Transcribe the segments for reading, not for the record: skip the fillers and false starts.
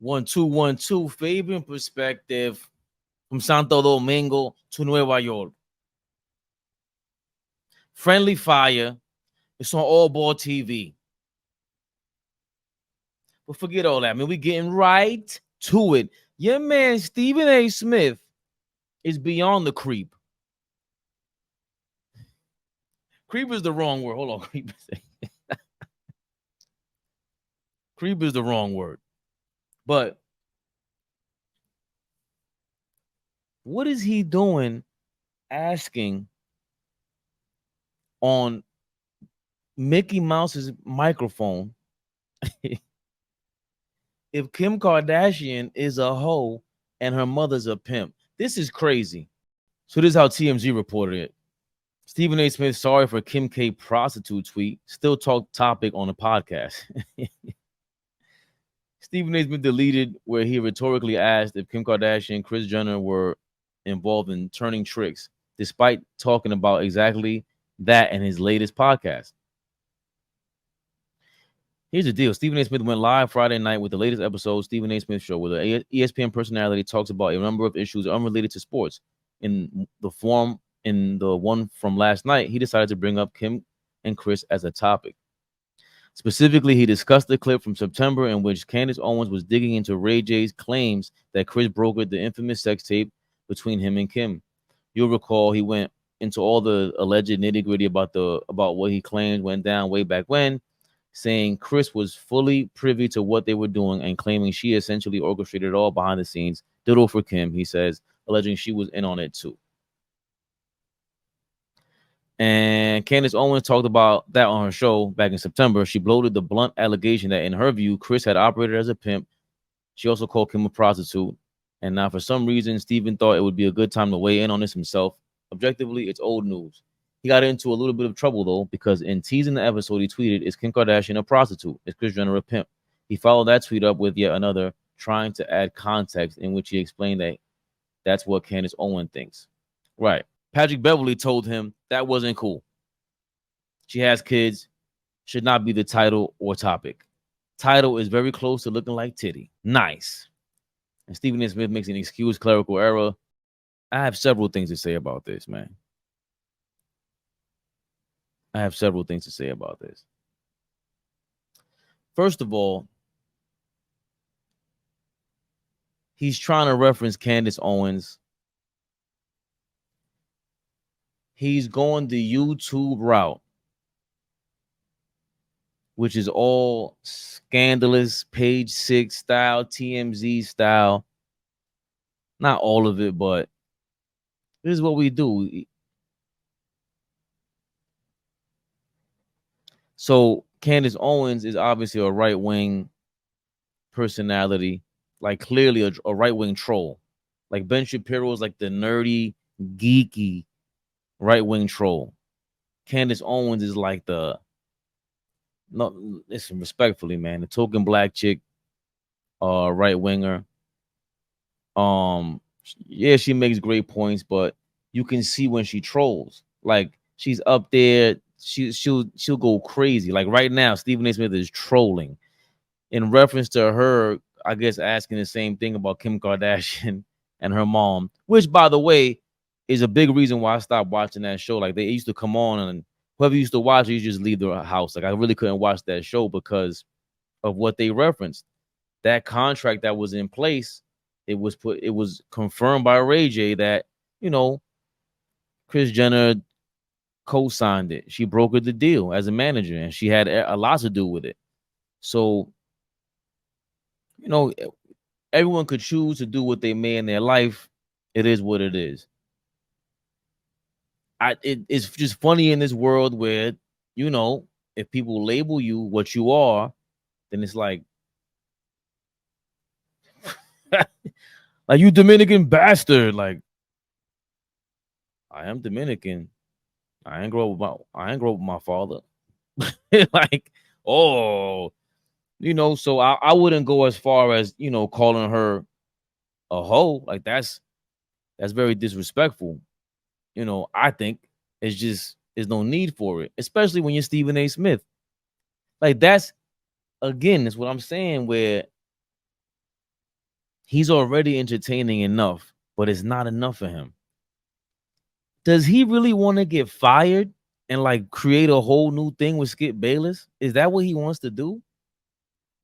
1-2-1-2. Fabian perspective from Santo Domingo to Nueva York. Friendly fire. It's on ALLBALL TV. But forget all that. I mean, we getting right to it. Your man, Stephen A. Smith, is beyond the creep. Creep is the wrong word. Hold on. Creep is the wrong word. But what is he doing asking on Mickey Mouse's microphone if Kim Kardashian is a hoe and her mother's a pimp? This is crazy. So this is how TMZ reported it. Stephen A. Smith, sorry for Kim K prostitute tweet. Still talk topic on the podcast. Stephen A. Smith deleted where he rhetorically asked if Kim Kardashian and Kris Jenner were involved in turning tricks, despite talking about exactly that in his latest podcast. Here's the deal. Stephen A. Smith went live Friday night with the latest episode, Stephen A. Smith Show, where the ESPN personality talks about a number of issues unrelated to sports. In the one from last night, he decided to bring up Kim and Kris as a topic. Specifically, he discussed the clip from September in which Candace Owens was digging into Ray J's claims that Kris brokered the infamous sex tape between him and Kim. You'll recall he went into all the alleged nitty-gritty about what he claimed went down way back when, saying Kris was fully privy to what they were doing and claiming she essentially orchestrated it all behind the scenes. Ditto for Kim, he says, alleging she was in on it too. And Candace Owens talked about that on her show back in September. She bloated the blunt allegation that, in her view, Kris had operated as a pimp. She also called Kim a prostitute. And now, for some reason, Stephen thought it would be a good time to weigh in on this himself. Objectively, it's old news. He got into a little bit of trouble, though, because in teasing the episode, he tweeted, "Is Kim Kardashian a prostitute? Is Kris Jenner a pimp?" He followed that tweet up with yet another, trying to add context, in which he explained that that's what Candace Owens thinks. Right. Patrick Beverly told him that wasn't cool. She has kids, should not be the title or topic. Title is very close to looking like titty. Nice. And Stephen A. Smith makes an excuse, clerical error. I have several things to say about this, man. First of all, he's trying to reference Candace Owens. He's going the YouTube route, which is all scandalous, page 6 style, TMZ style. Not all of it, but this is what we do. So Candace Owens is obviously a right-wing personality, like clearly a right-wing troll. Like Ben Shapiro is like the nerdy, geeky right-wing troll. Candace Owens is like the, no, listen, respectfully, man, the token black chick, right-winger. Yeah, she makes great points, but you can see when she trolls. Like, she's up there, she'll go crazy. Like right now, Stephen A. Smith is trolling in reference to her, I guess, asking the same thing about Kim Kardashian and her mom, which, by the way, is a big reason why I stopped watching that show. Like, they used to come on, and whoever used to watch it, you just leave the house. Like, I really couldn't watch that show because of what they referenced. That contract that was in place, it was confirmed by Ray J that, you know, Kris Jenner co-signed it. She brokered the deal as a manager, and she had a lot to do with it. So, you know, everyone could choose to do what they may in their life. It is what it is. It's just funny in this world where, you know, if people label you what you are, then it's like like, you Dominican bastard. Like, I am Dominican. I ain't grow up with my father. Like, oh, you know, so I wouldn't go as far as, you know, calling her a hoe. Like, that's very disrespectful. You know, I think there's no need for it, especially when you're Stephen A. Smith. Like, that's what I'm saying, where He's already entertaining enough, but it's not enough for him. Does he really want to get fired and like create a whole new thing with Skip Bayless? Is that what he wants to do?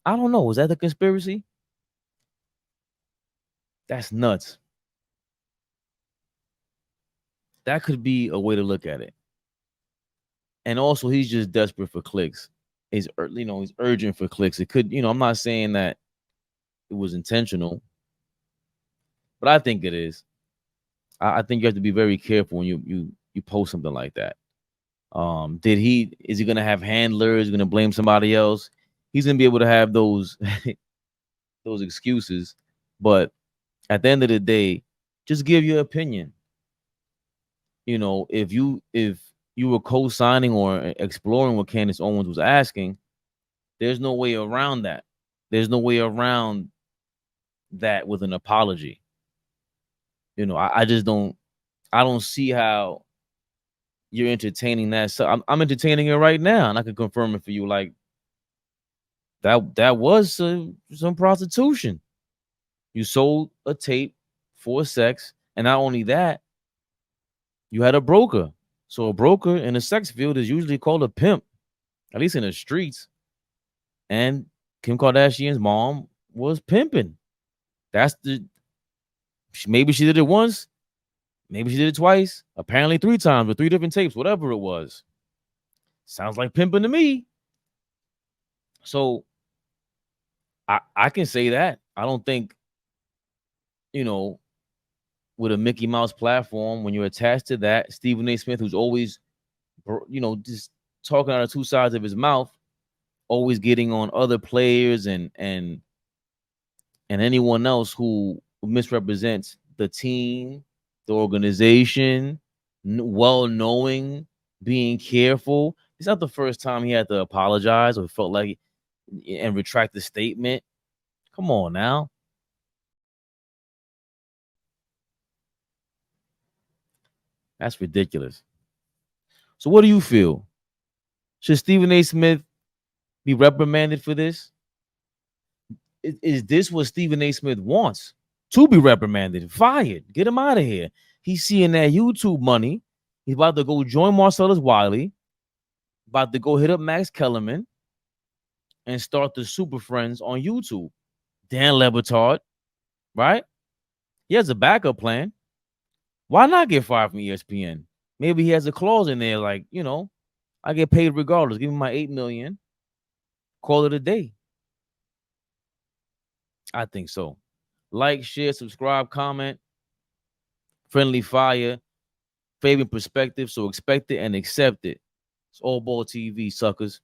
I don't know. Is that the conspiracy? That's nuts. That could be a way to look at it. And also, he's just desperate for clicks. He's urgent for clicks. It could, I'm not saying that it was intentional, but I think it is. I think you have to be very careful when you post something like that. Is he gonna have handlers? Is he gonna blame somebody else? He's gonna be able to have those those excuses, but at the end of the day, just give your opinion. If you were co-signing or exploring what Candace Owens was asking, there's no way around that. There's no way around that with an apology. I just don't. I don't see how you're entertaining that. So I'm entertaining it right now, and I can confirm it for you. Like that was some prostitution. You sold a tape for sex, and not only that, you had a broker. So a broker in the sex field is usually called a pimp, at least in the streets. And Kim Kardashian's mom was pimping. Maybe she did it once, maybe she did it twice, apparently 3 times with 3 different tapes, whatever it was. Sounds like pimping to me. So I can say that. I don't think, with a Mickey Mouse platform, when you're attached to that, Stephen A. Smith, who's always, just talking out of 2 sides of his mouth, always getting on other players and anyone else who misrepresents the team, the organization, well knowing, being careful. It's not the first time he had to apologize or felt like and retract the statement. Come on now. That's ridiculous. So what do you feel? Should Stephen A. Smith be reprimanded for this? Is this what Stephen A. Smith wants? To be reprimanded, fired, get him out of here. He's seeing that YouTube money. He's about to go join Marcellus Wiley, about to go hit up Max Kellerman and start the Super Friends on YouTube. Dan Lebatard, right? He has a backup plan. Why not get fired from ESPN? Maybe he has a clause in there like, I get paid regardless. Give me my $8 million. Call it a day. I think so. Like, share, subscribe, comment. Friendly fire. Fabian perspective. So expect it and accept it. It's ALLBALL TV, suckers.